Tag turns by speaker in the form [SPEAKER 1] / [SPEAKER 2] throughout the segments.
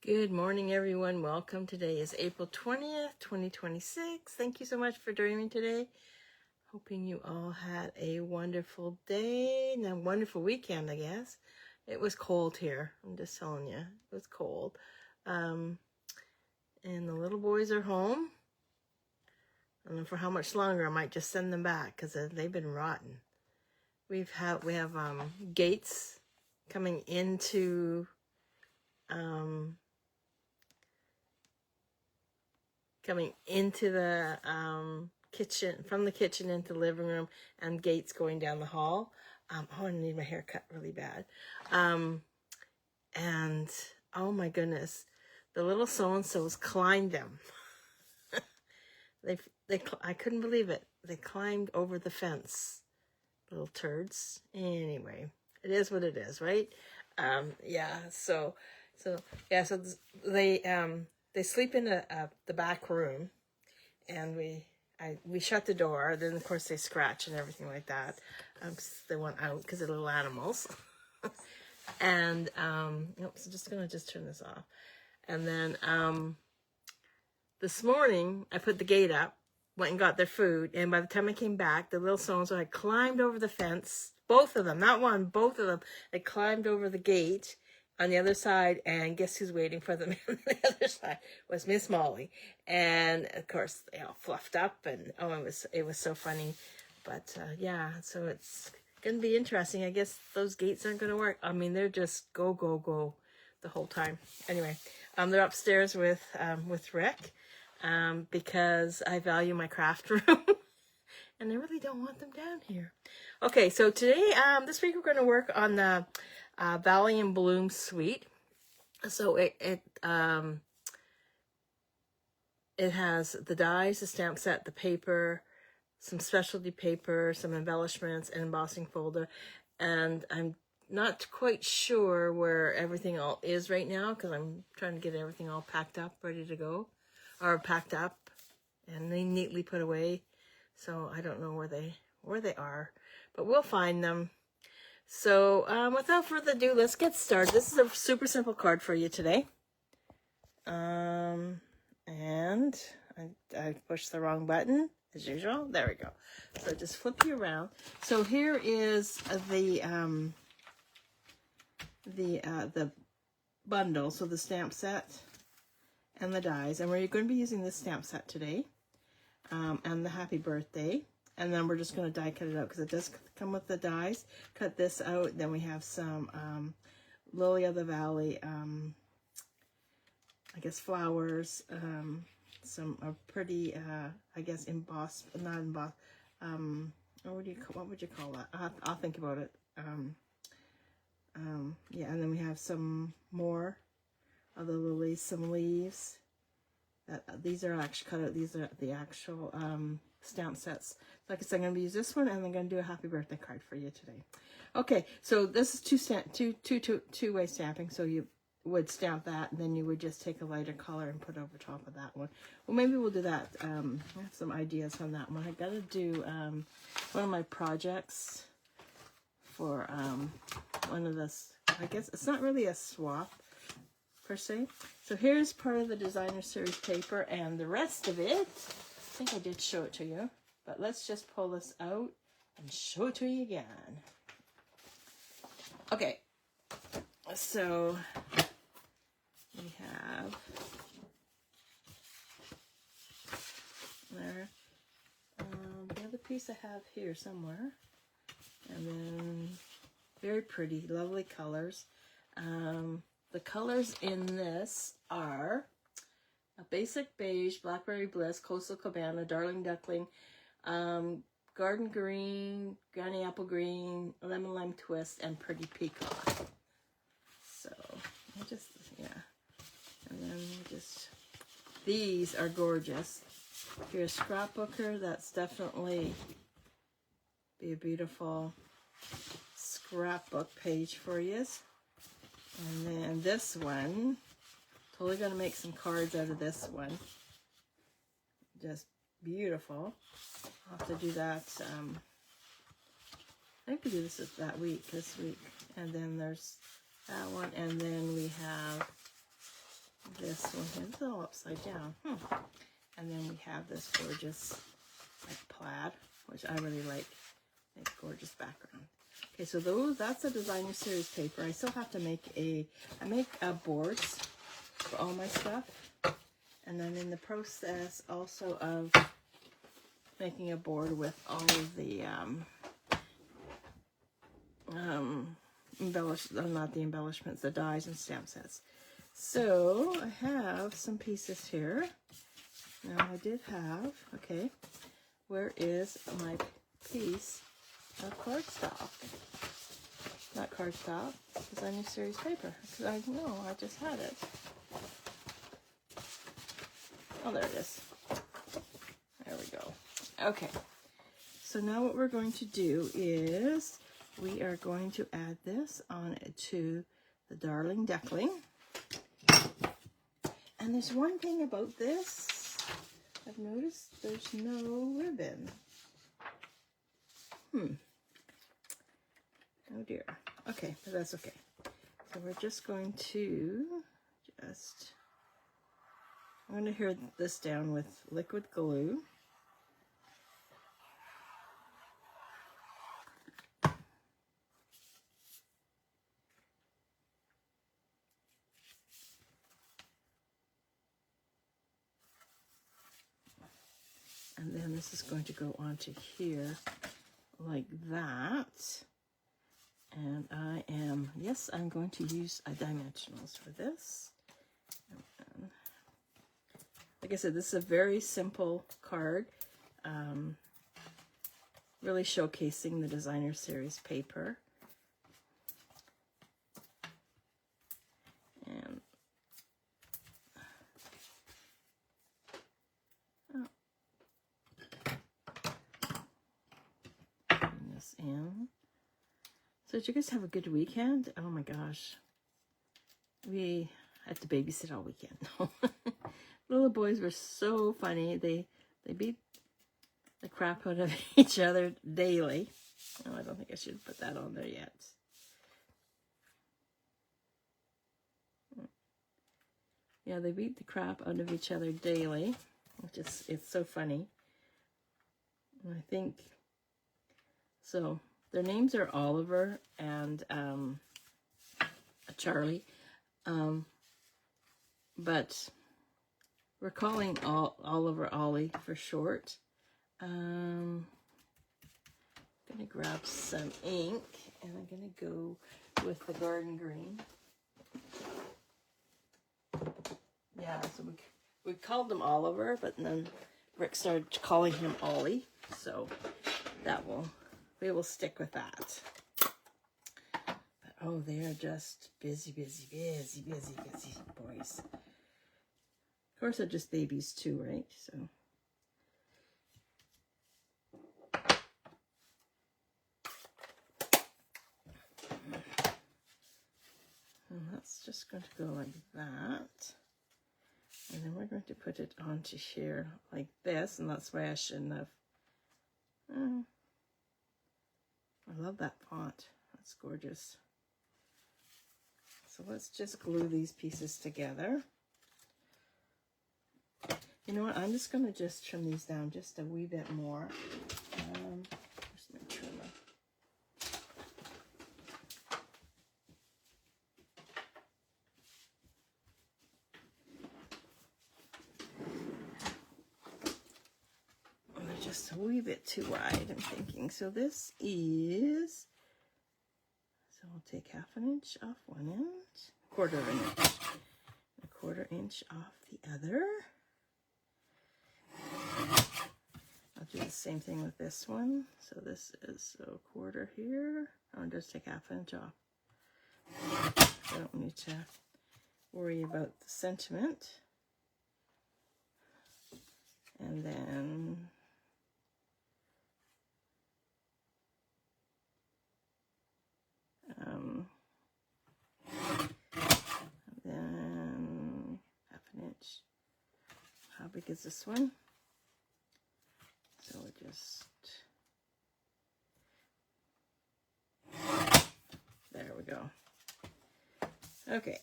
[SPEAKER 1] Good morning, everyone. Welcome. Today is April 20th, 2026. Thank you so much for joining me today. Hoping you all had a wonderful day and a wonderful weekend, I guess. It was cold here. I'm just telling you. It was cold. And the little boys are home. I don't know for how much longer. I might just send them back because they've been rotten. We have gates coming into the kitchen, from the kitchen into the living room, and gates going down the hall. I need my hair cut really bad. And oh my goodness, the little so-and-sos climbed them. I couldn't believe it. They climbed over the fence, little turds. Anyway, it is what it is, right? So they sleep in the back room, and we shut the door. Then of course they scratch and everything like that. They want out because they're little animals. And so just gonna turn this off. And then this morning I put the gate up, went and got their food, and by the time I came back, the little so-and-so had climbed over the fence. Both of them, not one, both of them had climbed over the gate on the other side, and guess who's waiting for them on the other side was Miss Molly. And of course they all fluffed up, and it was so funny. But so it's gonna be interesting. I guess those gates aren't gonna work. I mean, they're just go the whole time. Anyway, they're upstairs with Rick because I value my craft room. And I really don't want them down here. Okay, so today, this week we're going to work on the Valley and Bloom suite. So it has the dies, the stamp set, the paper, some specialty paper, some embellishments, an embossing folder. And I'm not quite sure where everything all is right now because I'm trying to get everything all packed up, ready to go. Or packed up and neatly put away. So I don't know where they are, but we'll find them. So without further ado, let's get started. This is a super simple card for you today. And I pushed the wrong button as usual. There we go. So just flip you around. So here is the bundle. So the stamp set and the dies, and we're going to be using this stamp set today. And the happy birthday, and then we're just going to die cut it out because it does come with the dies. Cut this out. Then we have some Lily of the Valley, I guess flowers, some pretty I guess embossed, not embossed, what would you call that? I'll think about it. And then we have some more of the lilies, some leaves. These are actually cut out. These are the actual stamp sets. Like I said, I'm going to use this one, and I'm going to do a happy birthday card for you today. Okay, so this is two-way stamping. So you would stamp that, and then you would just take a lighter color and put over top of that one. Well, maybe we'll do that. I have some ideas on that one. I got to do one of my projects for one of this. I guess it's not really a swap per se. So here's part of the designer series paper, and the rest of it, I think I did show it to you, but let's just pull this out and show it to you again. Okay, so we have there the other piece I have here somewhere, and then very pretty, lovely colors. The colors in this are a basic beige, blackberry bliss, coastal cabana, darling duckling, garden green, granny apple green, lemon lime twist, and pretty peacock. So and then these are gorgeous. Here's Scrapbooker. That's definitely be a beautiful scrapbook page for you. And then this one, totally going to make some cards out of this one. Just beautiful. I'll have to do that. I could do this this week. And then there's that one. And then we have this one here. It's all upside down. And then we have this gorgeous like plaid, which I really like. Like gorgeous background. Okay, so that's a designer series paper. I still have to make I make boards for all my stuff. And I'm in the process also of making a board with all of the not the embellishments, the dies and stamp sets. So I have some pieces here. Now I did have, okay, where is my piece of cardstock? Not cardstock, designer series paper. Because I know I just had it. Oh, there it is. There we go. Okay. So now what we're going to do is we are going to add this on to the Darling Duckling. And there's one thing about this. I've noticed there's no ribbon. Oh dear. Okay, but that's okay. So we're just going to I'm going to adhere this down with liquid glue. And then this is going to go onto here like that. And I'm going to use dimensionals for this. And, like I said, this is a very simple card, really showcasing the designer series paper. And bring this in. So did you guys have a good weekend? Oh my gosh. We had to babysit all weekend. Little boys were so funny. They beat the crap out of each other daily. Oh, I don't think I should put that on there yet. Yeah, they beat the crap out of each other daily, which is, it's so funny. And I think, so their names are Oliver and Charlie, but we're calling Oliver Ollie for short. I'm gonna grab some ink and I'm gonna go with the garden green. Yeah, so we called him Oliver, but then Rick started calling him Ollie, so we will stick with that. But oh, they are just busy boys. Of course, they're just babies too, right? So. And that's just going to go like that. And then we're going to put it onto here like this, and that's why I shouldn't have. I love that font. That's gorgeous. So let's just glue these pieces together. You know what? I'm just going to just trim these down just a wee bit more. Where's my trimmer? They're just a wee bit too wide, I'm thinking. So this is, so I'll take 1/2 inch off one end, 1/4 inch, 1/4 inch off the other. I'll do the same thing with this one. So this is a 1/4 here. I'll just take 1/2 inch off. I don't need to worry about the sentiment. And then then 1/2 inch. How big is this one? So we'll just, there we go. Okay.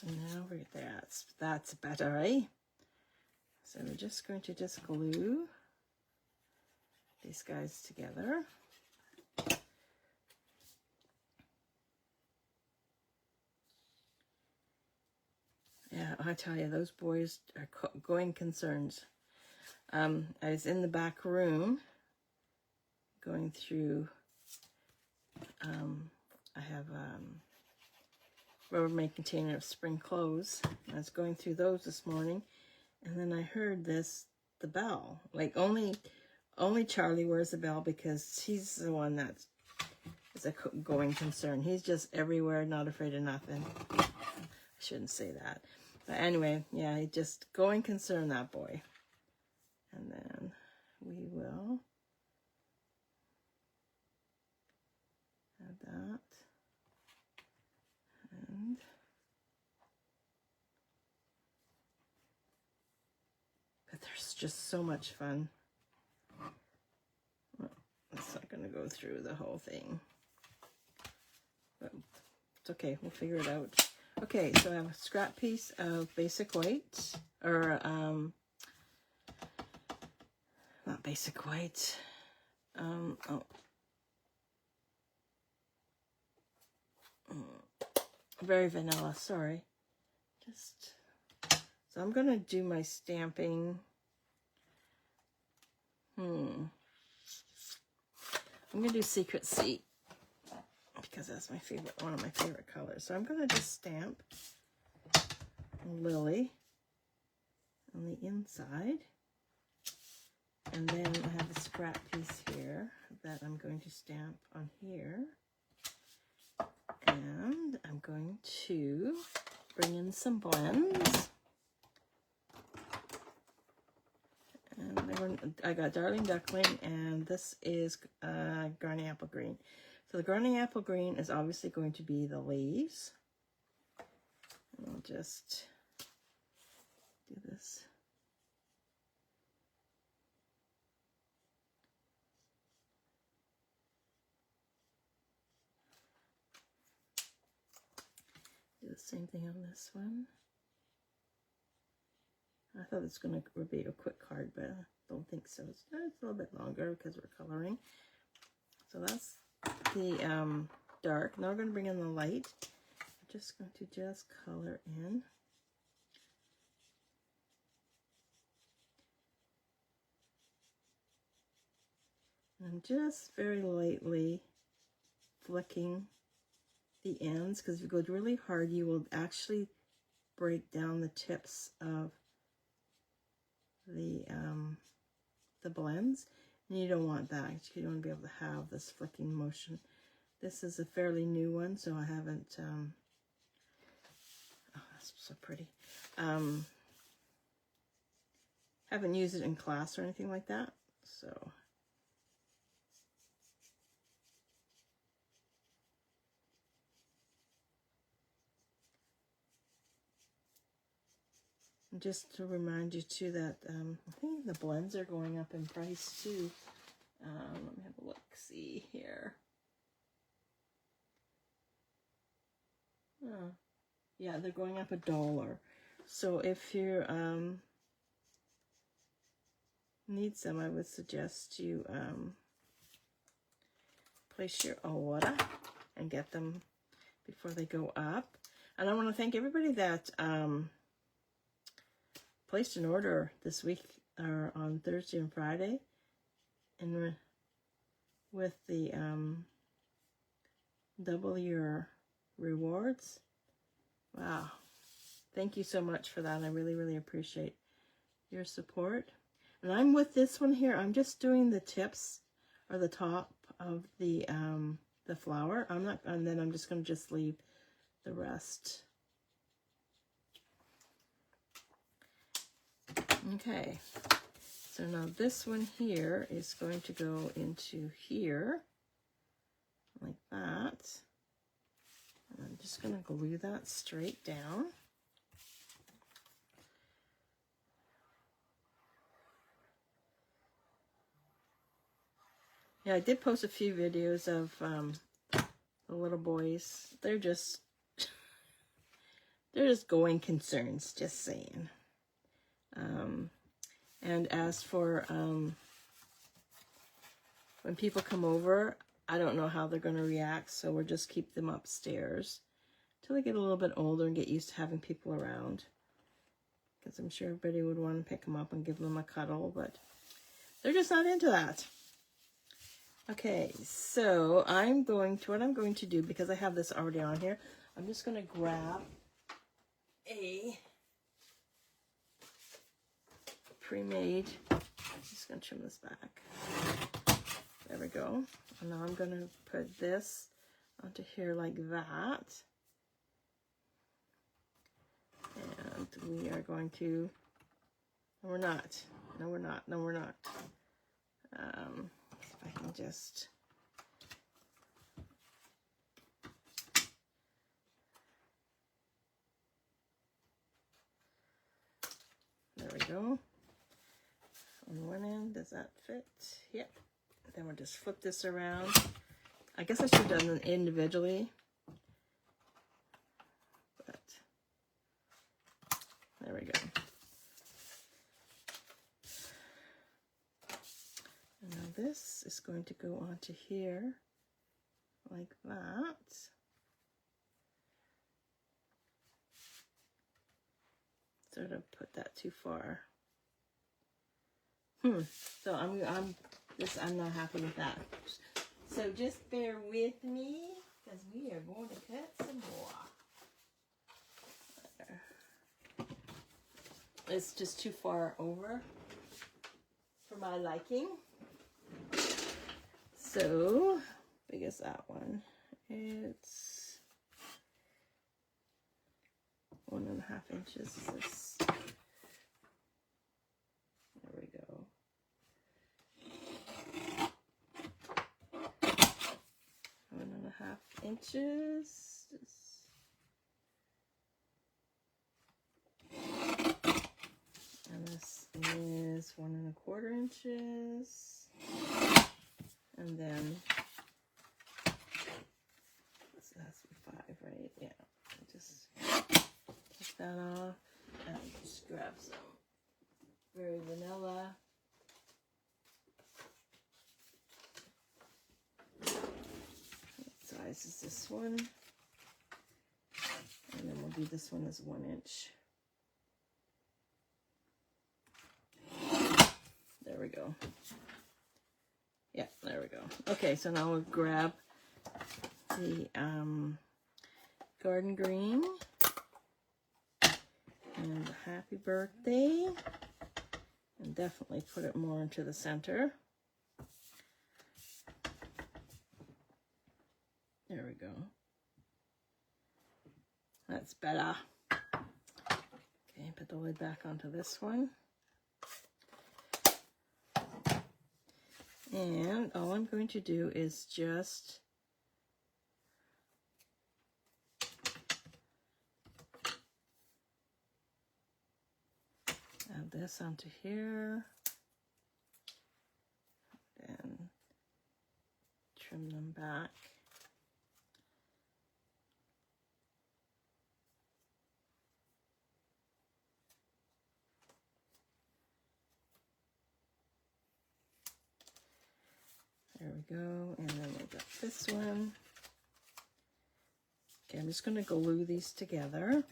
[SPEAKER 1] So now we're there. That's better, eh? So we're just going to just glue these guys together. Yeah, I tell you, those boys are going concerns. I was in the back room going through, I have Rubbermaid container of spring clothes. I was going through those this morning, and then I heard the bell. Like only Charlie wears the bell because he's the one that is a going concern. He's just everywhere, not afraid of nothing. I shouldn't say that. But anyway, yeah, he just going concern, that boy. And then we will add that. And but there's just so much fun. Well, it's not going to go through the whole thing. But it's okay, we'll figure it out. Okay, so I have a scrap piece of basic white, or not basic white. Very vanilla, sorry. So I'm gonna do my stamping. I'm gonna do Secret Sea because that's my favorite, one of my favorite colors. So I'm gonna just stamp Lily on the inside, and then I have a scrap piece here that I'm going to stamp on here, and I'm going to bring in some blends. And I got Darling Duckling, and this is Garnet Apple Green. So the Garnet Apple Green is obviously going to be the leaves. And I'll just do this. Do the same thing on this one. I thought it was going to be a quick card, but I don't think so. It's a little bit longer because we're coloring. So that's the dark. Now we're going to bring in the light. I'm just going to just color in. And I'm just very lightly flicking the ends, because if you go really hard, you will actually break down the tips of the blends, and you don't want that. You don't want to be able to have this flicking motion. This is a fairly new one, so I haven't oh, that's so pretty. Haven't used it in class or anything like that, so just to remind you too that I think the blends are going up in price too. Let me have a look, see here. Oh, yeah, they're going up $1. So if you need some, I would suggest you place your order and get them before they go up. And I want to thank everybody that placed an order this week or on Thursday and Friday, and with the double your rewards. Wow, thank you so much for that. I really, really appreciate your support. And I'm with this one here. I'm just doing the tips or the top of the flower. I'm not, and then I'm just going to just leave the rest. Okay, so now this one here is going to go into here, like that. And I'm just going to glue that straight down. Yeah, I did post a few videos of the little boys. They're just, they're just going concerns, just saying. And as for when people come over, I don't know how they're going to react, so we'll just keep them upstairs till they get a little bit older and get used to having people around. Because I'm sure everybody would want to pick them up and give them a cuddle, but they're just not into that. Okay, so what I'm going to do, because I have this already on here, I'm just going to grab a pre-made, I'm just going to trim this back. There we go. And now I'm going to put this onto here like that. And we are going to, no we're not, no we're not, no we're not. If I can just, there we go. On one end, does that fit? Yep. Then we'll just flip this around. I guess I should have done them individually. But there we go. And now this is going to go onto here like that. Sort of put that too far. So I'm not happy with that. So just bear with me, because we are going to cut some more. There. It's just too far over for my liking. So, big as that one. It's 1.5 inches. This. There we go. 1.5 inches. And this is 1.25 inches. And then this has to be 5, right? Yeah. Just take that off and just grab some very vanilla. What size is this one? And then we'll do this one as 1 inch. There we go. Yeah, there we go. Okay, so now we'll grab the garden green and the happy birthday, and definitely put it more into the center. There we go. That's better. Okay, put the lid back onto this one. And all I'm going to do is just add this onto here and trim them back. There we go, and then we've got this one. Okay, I'm just going to glue these together.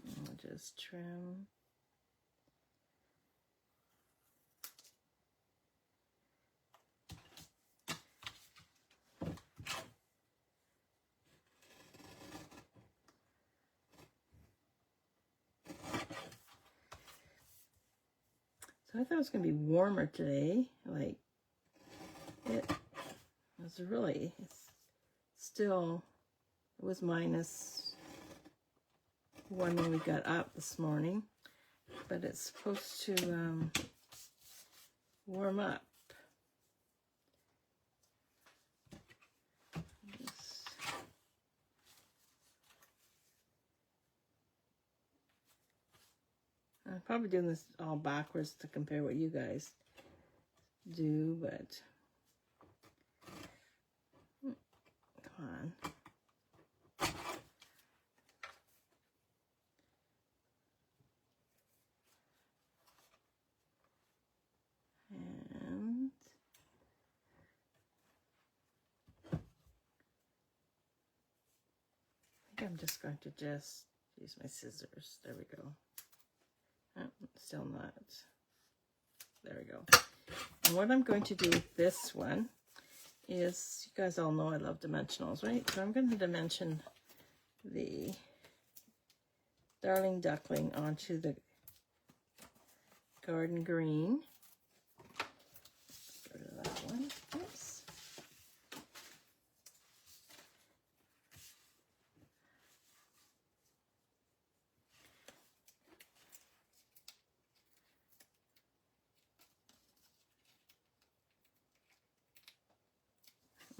[SPEAKER 1] And we'll just trim. So I thought it was going to be warmer today. Like, it was really, it's still, it was -1 when we got up this morning. But it's supposed to warm up. I'm probably doing this all backwards to compare what you guys do, but come on. And I think I'm just going to use my scissors. There we go. Oh, still not. There we go. And what I'm going to do with this one is, you guys all know I love dimensionals, right? So I'm going to dimension the Darling Duckling onto the Garden Green. Go to that one. Oops.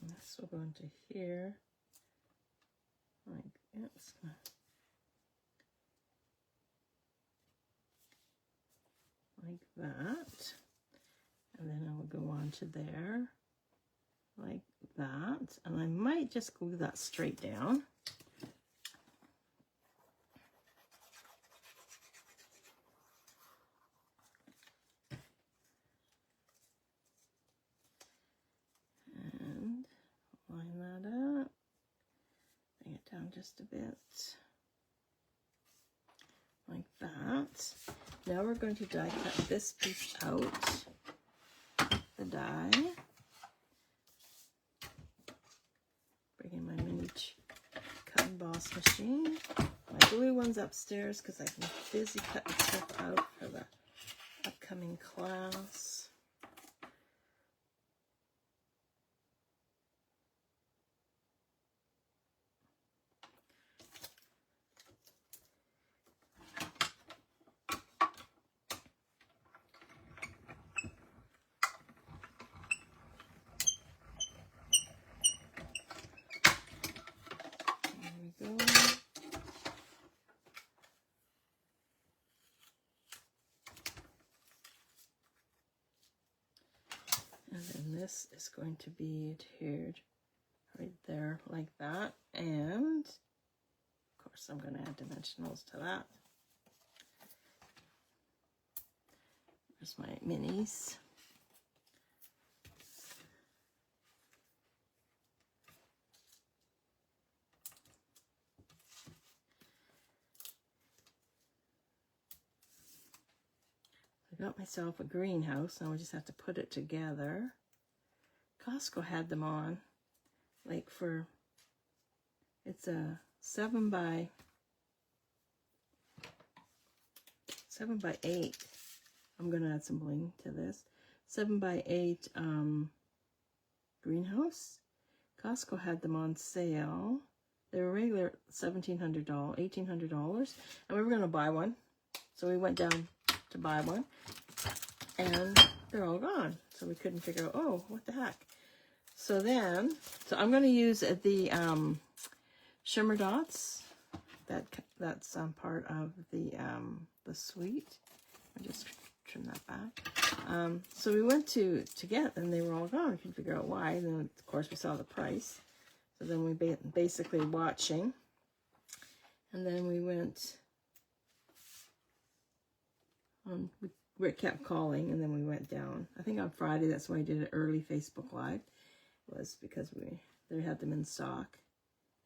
[SPEAKER 1] And this will go into here. Like, yes. Like that, and then I will go on to there like that, and I might just glue that straight down. And line that up, bring it down just a bit like that. Now we're going to die cut this piece out, the die. Bring in my mini cut and boss machine. My glue one's upstairs because I'm busy cutting stuff out for the upcoming class. There we go. And then this is going to be adhered right there like that. And of course I'm going to add dimensionals to that. There's my minis. I got myself a greenhouse. Now I just have to put it together. Costco had them on, like for, it's a 7 by 8. I'm gonna add some bling to this. 7 by 8 greenhouse. Costco had them on sale. They were regular $1,700, $1,800, and we were gonna buy one. So we went down to buy one, and they're all gone. So we couldn't figure out, oh, what the heck. So I'm going to use the shimmer dots. That's part of the suite. I just trim that back. So we went to get, and they were all gone. We couldn't figure out why. And then of course we saw the price. So then we basically watching, and then we went. We kept calling, and then we went down. I think on Friday, that's why I did an early Facebook Live, was because they had them in stock.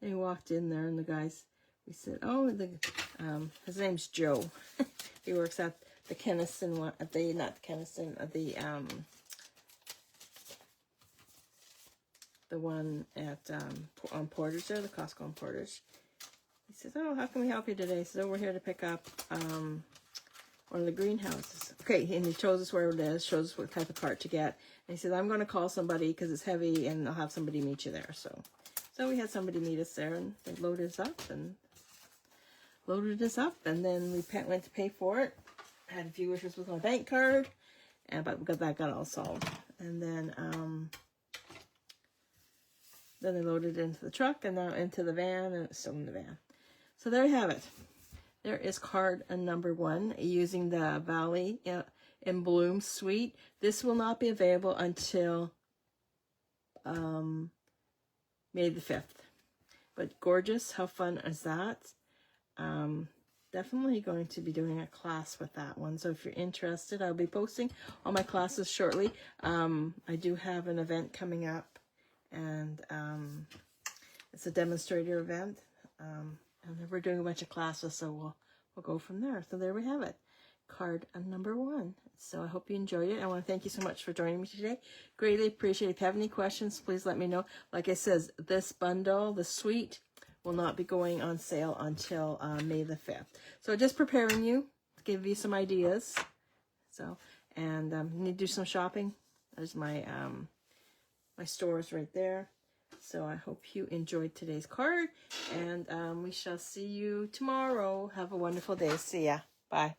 [SPEAKER 1] And we walked in there, and the guys, we said, oh, his name's Joe. He works at the Keniston one, not the Keniston, the one at on Portage there, the Costco on Portage. He says, oh, how can we help you today? He says, oh, we're here to pick up one of the greenhouses. Okay, and he shows us where it is, shows us what type of cart to get. And he says, I'm going to call somebody because it's heavy, and I'll have somebody meet you there. So we had somebody meet us there, and they loaded us up, and then we went to pay for it. I had a few wishes with my bank card, but that got all solved. And then they loaded it into the truck, and now into the van, and it's still in the van. So there you have it. there is card number 1 using the Valley in Bloom suite. This will not be available until May the 5th. But gorgeous. How fun is that? Definitely going to be doing a class with that one. So if you're interested, I'll be posting all my classes shortly. I do have an event coming up, and it's a demonstrator event. And we're doing a bunch of classes, so we'll go from there. So there we have it. Card number 1. So I hope you enjoyed it. I want to thank you so much for joining me today. Greatly appreciate it. If you have any questions, please let me know. Like I said, this bundle, the suite, will not be going on sale until May the 5th. So just preparing you to give you some ideas. So, and need to do some shopping. There's my my stores right there. So I hope you enjoyed today's card, and we shall see you tomorrow. Have a wonderful day. See ya. Bye.